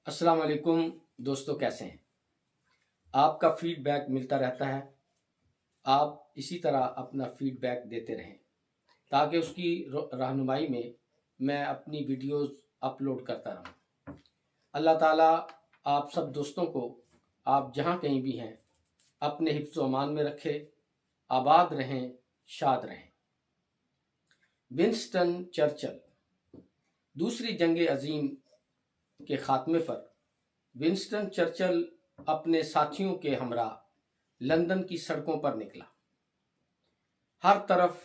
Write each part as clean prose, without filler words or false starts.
السلام علیکم دوستو، کیسے ہیں؟ آپ کا فیڈ بیک ملتا رہتا ہے. آپ اسی طرح اپنا فیڈ بیک دیتے رہیں تاکہ اس کی رہنمائی میں اپنی ویڈیوز اپلوڈ کرتا رہوں. اللہ تعالیٰ آپ سب دوستوں کو، آپ جہاں کہیں بھی ہیں، اپنے حفظ و امان میں رکھے، آباد رہیں، شاد رہیں. Winston Churchill. دوسری جنگ عظیم کے خاتمے پر ونسٹن چرچل اپنے ساتھیوں کے ہمراہ لندن کی سڑکوں پر نکلا. ہر طرف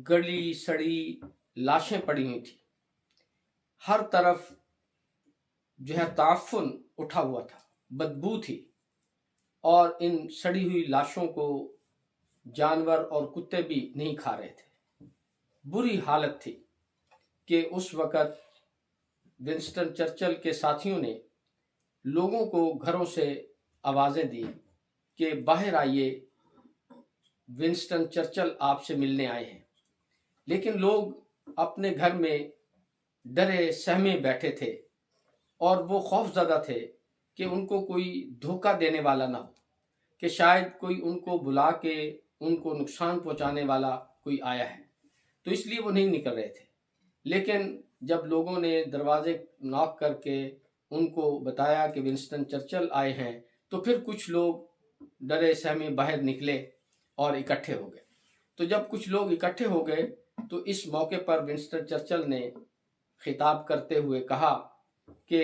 گلی سڑی لاشیں پڑی ہوئی تھیں. ہر طرف تعفن اٹھا ہوا تھا، بدبو تھی، اور ان سڑی ہوئی لاشوں کو جانور اور کتے بھی نہیں کھا رہے تھے. بری حالت تھی کہ اس وقت ونسٹن چرچل کے ساتھیوں نے لوگوں کو گھروں سے آوازیں دی کہ باہر آئیے، ونسٹن چرچل آپ سے ملنے آئے ہیں. لیکن لوگ اپنے گھر میں ڈرے سہمے بیٹھے تھے اور وہ خوف زدہ تھے کہ ان کو کوئی دھوکہ دینے والا نہ ہو، کہ شاید کوئی ان کو بلا کے ان کو نقصان پہنچانے والا کوئی آیا ہے. تو اس لیے وہ نہیں نکل رہے تھے. لیکن جب لوگوں نے دروازے ناک کر کے ان کو بتایا کہ ونسٹن چرچل آئے ہیں، تو پھر کچھ لوگ ڈرے سہمے باہر نکلے اور اکٹھے ہو گئے. تو جب کچھ لوگ اکٹھے ہو گئے تو اس موقع پر ونسٹن چرچل نے خطاب کرتے ہوئے کہا کہ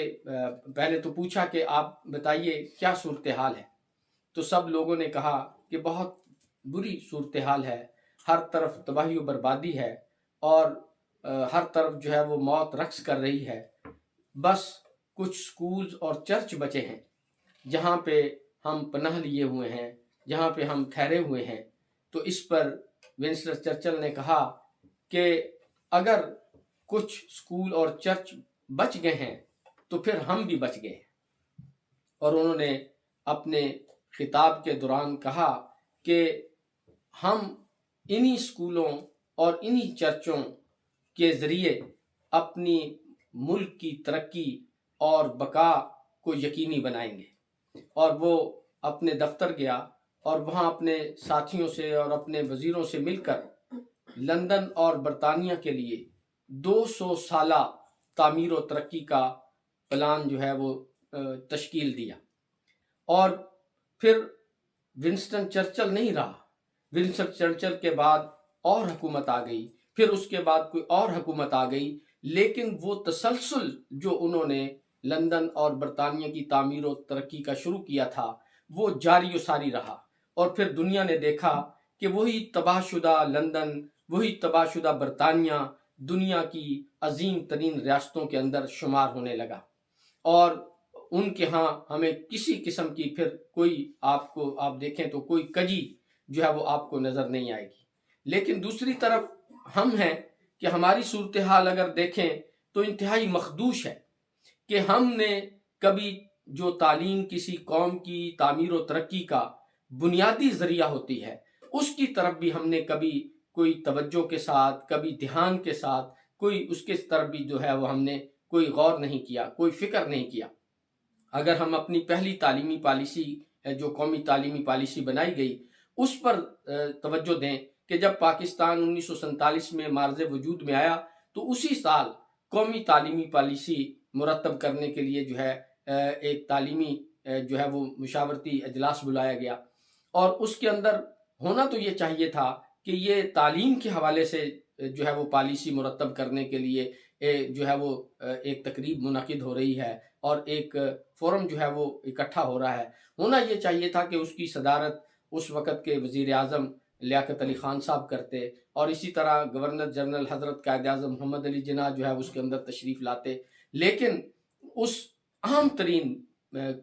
پہلے تو پوچھا کہ آپ بتائیے کیا صورتحال ہے. تو سب لوگوں نے کہا کہ بہت بری صورتحال ہے، ہر طرف تباہی و بربادی ہے، اور ہر طرف وہ موت رقص کر رہی ہے. بس کچھ سکولز اور چرچ بچے ہیں جہاں پہ ہم پناہ لیے ہوئے ہیں، جہاں پہ ہم ٹھہرے ہوئے ہیں. تو اس پر ونسٹن چرچل نے کہا کہ اگر کچھ سکول اور چرچ بچ گئے ہیں تو پھر ہم بھی بچ گئے ہیں. اور انہوں نے اپنے خطاب کے دوران کہا کہ ہم انہی سکولوں اور انہی چرچوں کے ذریعے اپنی ملک کی ترقی اور بقا کو یقینی بنائیں گے. اور وہ اپنے دفتر گیا اور وہاں اپنے ساتھیوں سے اور اپنے وزیروں سے مل کر لندن اور برطانیہ کے لیے 200 سالہ تعمیر و ترقی کا پلان وہ تشکیل دیا. اور پھر ونسٹن چرچل نہیں رہا. ونسٹن چرچل کے بعد اور حکومت آ گئی، پھر اس کے بعد کوئی اور حکومت آ گئی، لیکن وہ تسلسل جو انہوں نے لندن اور برطانیہ کی تعمیر و ترقی کا شروع کیا تھا وہ جاری و ساری رہا. اور پھر دنیا نے دیکھا کہ وہی تباہ شدہ لندن، وہی تباہ شدہ برطانیہ دنیا کی عظیم ترین ریاستوں کے اندر شمار ہونے لگا. اور ان کے ہاں ہمیں کسی قسم کی پھر کوئی آپ دیکھیں تو کوئی کجی وہ آپ کو نظر نہیں آئے گی. لیکن دوسری طرف ہم ہیں کہ ہماری صورتحال اگر دیکھیں تو انتہائی مخدوش ہے کہ ہم نے کبھی جو تعلیم کسی قوم کی تعمیر و ترقی کا بنیادی ذریعہ ہوتی ہے، اس کی طرف بھی ہم نے کبھی کوئی توجہ کے ساتھ، کبھی دھیان کے ساتھ کوئی اس کے طرف بھی وہ ہم نے کوئی غور نہیں کیا، کوئی فکر نہیں کیا. اگر ہم اپنی پہلی تعلیمی پالیسی جو قومی تعلیمی پالیسی بنائی گئی اس پر توجہ دیں کہ جب پاکستان 1947 میں معرض وجود میں آیا تو اسی سال قومی تعلیمی پالیسی مرتب کرنے کے لیے ایک تعلیمی وہ مشاورتی اجلاس بلایا گیا. اور اس کے اندر ہونا تو یہ چاہیے تھا کہ یہ تعلیم کے حوالے سے وہ پالیسی مرتب کرنے کے لیے وہ ایک تقریب منعقد ہو رہی ہے اور ایک فورم وہ اکٹھا ہو رہا ہے. ہونا یہ چاہیے تھا کہ اس کی صدارت اس وقت کے وزیر اعظم لیاقت علی خان صاحب کرتے، اور اسی طرح گورنر جنرل حضرت قائد اعظم محمد علی جناح اس کے اندر تشریف لاتے. لیکن اس اہم ترین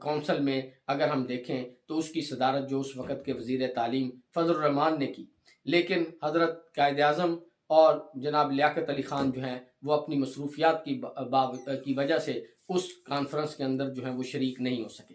کونسل میں اگر ہم دیکھیں تو اس کی صدارت جو اس وقت کے وزیر تعلیم فضل الرحمان نے کی. لیکن حضرت قائد اعظم اور جناب لیاقت علی خان وہ اپنی مصروفیات کی وجہ سے اس کانفرنس کے اندر وہ شریک نہیں ہو سکے.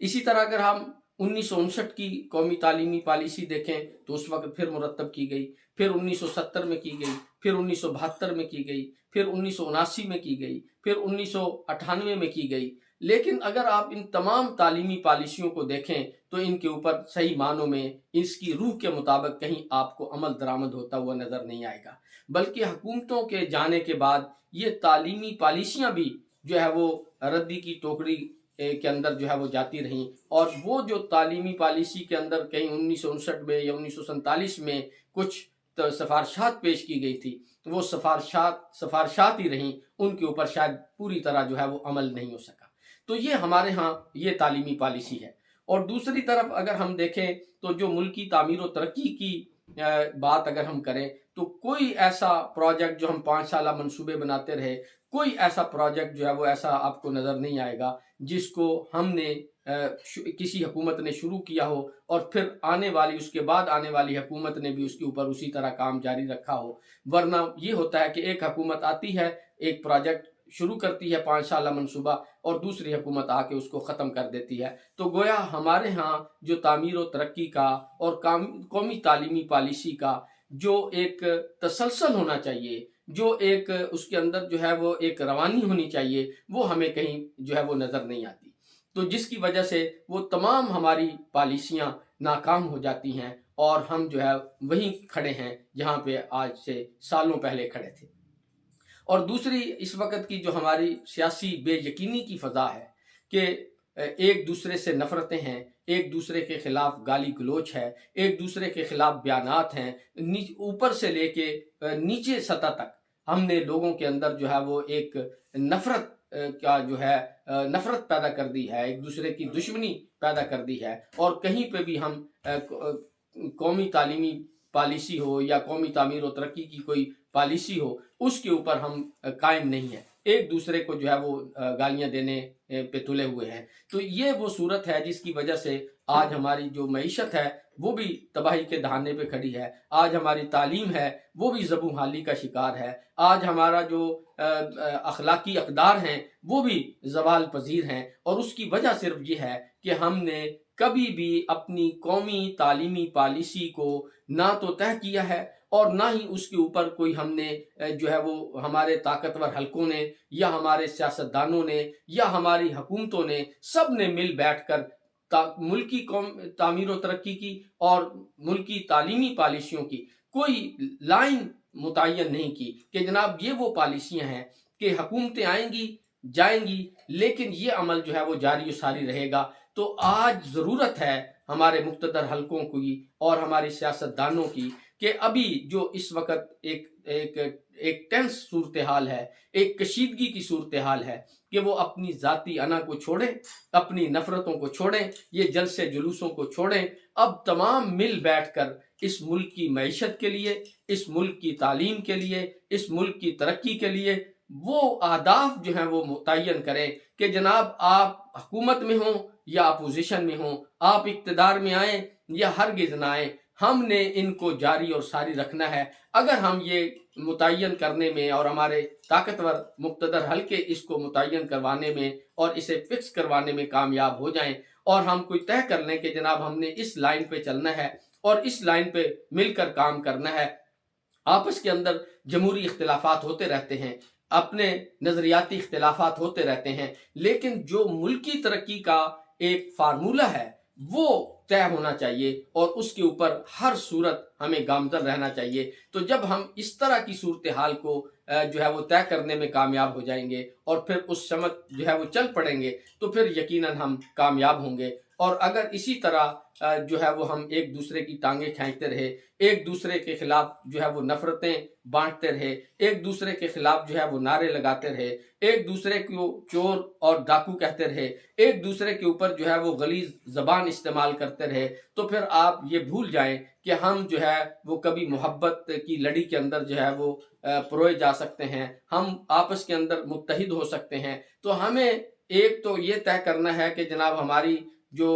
اسی طرح اگر ہم 1959 کی قومی تعلیمی پالیسی دیکھیں تو اس وقت پھر مرتب کی گئی. फिर 1970 में की गई, फिर 1972 में की गई, फिर 1979 में की गई, फिर 1998 में की गई। लेकिन अगर आप इन तमाम तालीमी पॉलिसियों को देखें तो इनके ऊपर सही मानों में इसकी रूह के मुताबिक कहीं आपको अमल दरामद होता हुआ नज़र नहीं आएगा, बल्कि हुकूमतों के जाने के बाद ये तालीमी पॉलिसियाँ भी जो है वो रद्दी की टोकरी के अंदर जो है वो जाती रहीं। और वो जो तालीमी पॉलिसी के अंदर कहीं 1959 में या 1947 में कुछ तो सिफारशात पेश की गई थी, तो वो सिफारशात ही रहीं, उनके ऊपर शायद पूरी तरह जो है वो अमल नहीं हो सका। तो ये हमारे यहाँ ये तालीमी पॉलिसी है। और दूसरी तरफ अगर हम देखें तो जो मुल्की तामीर और तरक्की की बात अगर हम करें तो कोई ऐसा प्रोजेक्ट जो हम 5 साला मंसूबे बनाते रहे, कोई ऐसा प्रोजेक्ट जो है वो ऐसा आपको नज़र नहीं आएगा जिसको हमने किसी हुकूमत ने शुरू किया हो और फिर आने वाली उसके बाद आने वाली हुकूमत ने भी उसके ऊपर उसी तरह काम जारी रखा हो। वरना ये होता है कि एक हुकूमत आती है, एक प्रोजेक्ट शुरू करती है 5 साला मंसूबा, और दूसरी हुकूमत आके उसको ख़त्म कर देती है। तो गोया हमारे यहाँ जो तामीर व तरक्की का और कौमी तालीमी पॉलिसी का जो एक तसलसल होना चाहिए, जो एक उसके अंदर जो है वो एक रवानी होनी चाहिए, वो हमें कहीं जो है वो नज़र नहीं आती। तो जिसकी वजह से वो तमाम हमारी पॉलिसियाँ नाकाम हो जाती हैं और हम जो है वहीं खड़े हैं जहाँ पे आज से सालों पहले खड़े थे। और दूसरी इस वक्त की जो हमारी सियासी बेयकीनी की फ़ज़ा है कि एक दूसरे से नफ़रतें हैं, एक दूसरे के ख़िलाफ़ गाली गलोच है, एक दूसरे के ख़िलाफ़ बयानात हैं, ऊपर से लेके नीचे सतह तक हमने लोगों के अंदर जो है वो एक नफ़रत का जो है नफ़रत पैदा कर दी है, एक दूसरे की दुश्मनी पैदा कर दी है। और कहीं पे भी हम कौमी तालीमी पॉलिसी हो या कौमी तामीर और तरक्की की कोई पॉलिसी हो, उसके ऊपर हम कायम नहीं है, एक दूसरे को जो है वो गालियां देने पे तुले हुए हैं। तो ये वो सूरत है जिसकी वजह से आज हमारी जो मईशत है वो भी तबाही के दहाने पे खड़ी है, आज हमारी तालीम है वो भी ज़बू हाली का शिकार है, आज हमारा जो अखलाकी अक़दार हैं वो भी ज़वाल पजीर हैं। और उसकी वजह सिर्फ ये है कि हमने कभी भी अपनी कौमी तालीमी पॉलिसी को ना तो तय किया है और ना ही उसके ऊपर कोई हमने जो है वो हमारे ताकतवर हलकों ने या हमारे सियासतदानों ने या हमारी हुकूमतों ने सब ने मिल बैठ कर मुल्की तामीर व तरक्की की और मुल्की तालीमी पॉलिसियों की कोई लाइन मुतय्यन नहीं की कि जनाब ये वो पॉलिसियाँ हैं कि हुकूमतें आएंगी जाएंगी लेकिन ये अमल जो है वो जारी सारी रहेगा। तो आज ज़रूरत है हमारे मुक़्तदर हलकों की और हमारी सियासतदानों की कि अभी जो इस वक्त एक टेंस सूरत हाल है, एक कशीदगी की सूरत हाल है, कि वो अपनी ज़ाती अना को छोड़ें, अपनी नफ़रतों को छोड़ें, ये जलसे जुलूसों को छोड़ें। अब तमाम मिल बैठ कर इस मुल्क की मईशत के लिए, इस मुल्क की तालीम के लिए, इस मुल्क की तरक्की के लिए वो अहदाफ जो हैं वो मुतय्यन करें कि जनाब आप हुकूमत में हों या अपोजिशन में हों, आप इक़्तिदार में आएँ या हरगिज़ ना आएँ, हमने इनको जारी और सारी रखना है। अगर हम ये मुतय्यन करने में और हमारे ताकतवर मुक़्तदर हल्के इसको मुतय्यन करवाने में और इसे फिक्स करवाने में कामयाब हो जाएं और हम कोई तय कर लें कि जनाब हमने इस लाइन पे चलना है और इस लाइन पे मिलकर काम करना है। आपस के अंदर जमहूरी इख्तिलाफात होते रहते हैं, अपने नज़रियाती इख्तिलाफात होते रहते हैं, लेकिन जो मुल्की तरक्की का एक फार्मूला है वो तय होना चाहिए और उसके ऊपर हर सूरत हमें गामज़न रहना चाहिए। तो जब हम इस तरह की सूरत हाल को जो है वो तय करने में कामयाब हो जाएंगे और फिर उस समत जो है वो चल पड़ेंगे तो फिर यकीनन हम कामयाब होंगे। और अगर इसी तरह जो है वो हम एक दूसरे की टांगें खींचते रहे, एक दूसरे के खिलाफ जो है वो नफ़रतें बांटते रहे, एक दूसरे के खिलाफ जो है वो नारे लगाते रहे, एक दूसरे को चोर और डाकू कहते रहे, एक दूसरे के ऊपर जो है वो गलीज़ ज़बान इस्तेमाल करते रहे, तो फिर आप ये भूल जाएं कि हम जो है वो कभी मोहब्बत की लड़ी के अंदर जो है वो परोए जा सकते हैं, हम आपस के अंदर मुत्तहिद हो सकते हैं। तो हमें एक तो ये तय करना है कि जनाब हमारी जो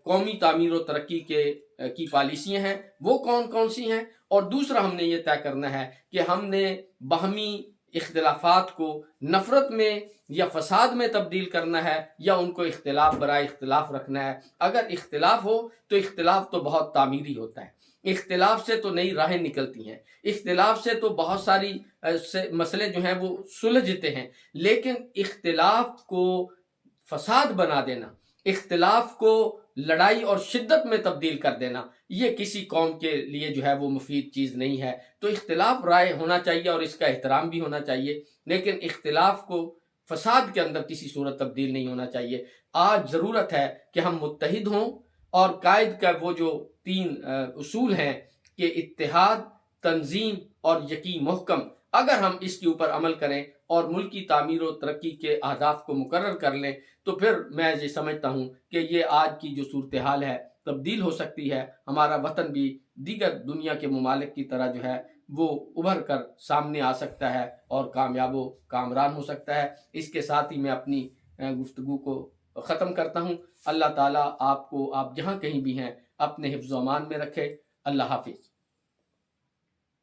कौमी तामीर और तरक्की की पॉलिसियाँ हैं वो कौन कौन सी हैं, और दूसरा हमने ये तय करना है कि हमने बाहमी इख्तिलाफात को नफ़रत में या फसाद में तब्दील करना है या उनको इख्तिलाफ बराए इख्तिलाफ रखना है। अगर इख्तिलाफ हो तो इख्तिलाफ तो बहुत तामीरी होता है, اختلاف سے تو نئی راہیں نکلتی ہیں، اختلاف سے تو بہت ساری مسئلے جو ہیں وہ سلجھتے ہیں، لیکن اختلاف کو فساد بنا دینا، اختلاف کو لڑائی اور شدت میں تبدیل کر دینا، یہ کسی قوم کے لیے جو ہے وہ مفید چیز نہیں ہے۔ تو اختلاف رائے ہونا چاہیے اور اس کا احترام بھی ہونا چاہیے، لیکن اختلاف کو فساد کے اندر کسی صورت تبدیل نہیں ہونا چاہیے۔ آج ضرورت ہے کہ ہم متحد ہوں، اور قائد کا وہ جو 3 اصول ہیں کہ اتحاد، تنظیم اور یقین محکم، اگر ہم اس کے اوپر عمل کریں اور ملکی تعمیر و ترقی کے اہداف کو مقرر کر لیں، تو پھر میں یہ سمجھتا ہوں کہ یہ آج کی جو صورتحال ہے تبدیل ہو سکتی ہے، ہمارا وطن بھی دیگر دنیا کے ممالک کی طرح جو ہے وہ ابھر کر سامنے آ سکتا ہے اور کامیاب و کامران ہو سکتا ہے۔ اس کے ساتھ ہی میں اپنی گفتگو کو ختم کرتا ہوں۔ اللہ تعالیٰ آپ کو، آپ جہاں کہیں بھی ہیں، اپنے حفظ و امان میں رکھے۔ اللہ حافظ۔